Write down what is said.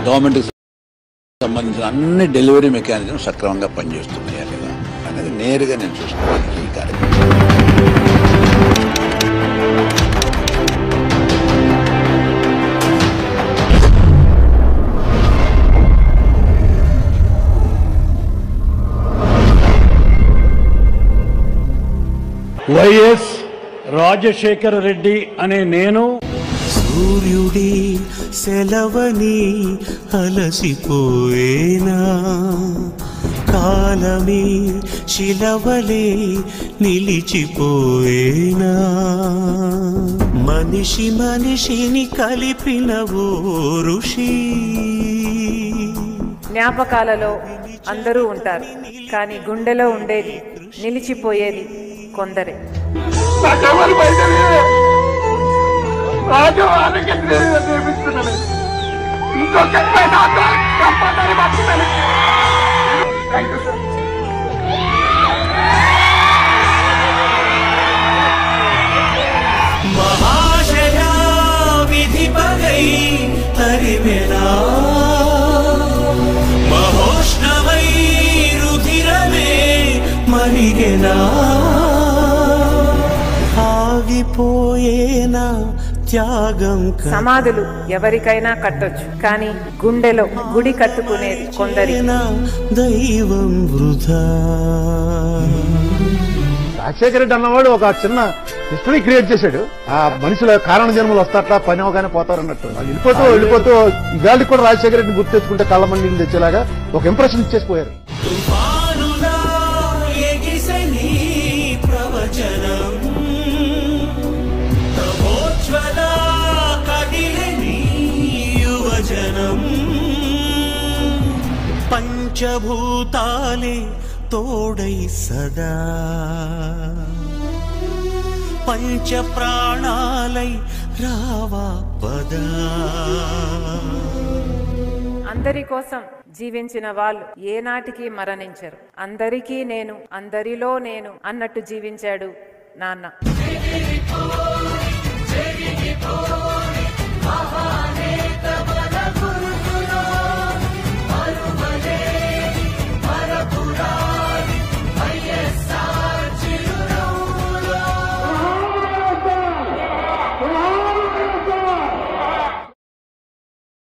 గవర్నమెంట్కి సంబంధించిన అన్ని డెలివరీ మెకానిజం సక్రమంగా పనిచేస్తున్నాయా లేదా అనేది నేరుగా నేను చూసుకోవాలి ఈ కార్యక్రమం. వైఎస్ రాజశేఖర రెడ్డి అనే నేను సూర్యుడి సెలవని అలసిపోయేనా, కాలమే శిలవలే నిలిచిపోయేనా, మనిషి మనిషిని కలిపిన ఓ ఋషి. జ్ఞాపకాలలో అందరూ ఉంటారు, కానీ గుండెలో ఉండేది నిలిచిపోయేది కొందరే. మహాశయ విధిపగై తరిమెనా, మహోష్ణవై రుధిరమే మరిగెనా, ఆగిపోయేనా త్యాగం. సమాధులు ఎవరికైనా కట్టొచ్చు, కానీ గుండెలో గుడి కట్టుకునేది కొందరి. దైవం వృధా. రాజశేఖర రెడ్డి అన్నవాడు ఒక చిన్న హిస్టరీ క్రియేట్ చేశాడు. ఆ మనుషుల కారణ జన్మలు వస్తారట, పని అవగానే పోతారన్నట్టు. వెళ్ళిపోతూ ఇవాళకి కూడా రాజశేఖర రెడ్డిని గుర్తు తెచ్చుకుంటే కళ్ళ మండిని తెచ్చేలాగా ఒక ఇంప్రెషన్ ఇచ్చేసిపోయారు. పంచభూతాలే తోడై సదా, పంచ ప్రాణాలై రావా పదా. అందరి కోసం జీవించిన వాళ్ళు ఏనాటికి మరణించరు. అందరికీ నేను, అందరిలో నేను అన్నట్టు జీవించాడు నాన్న.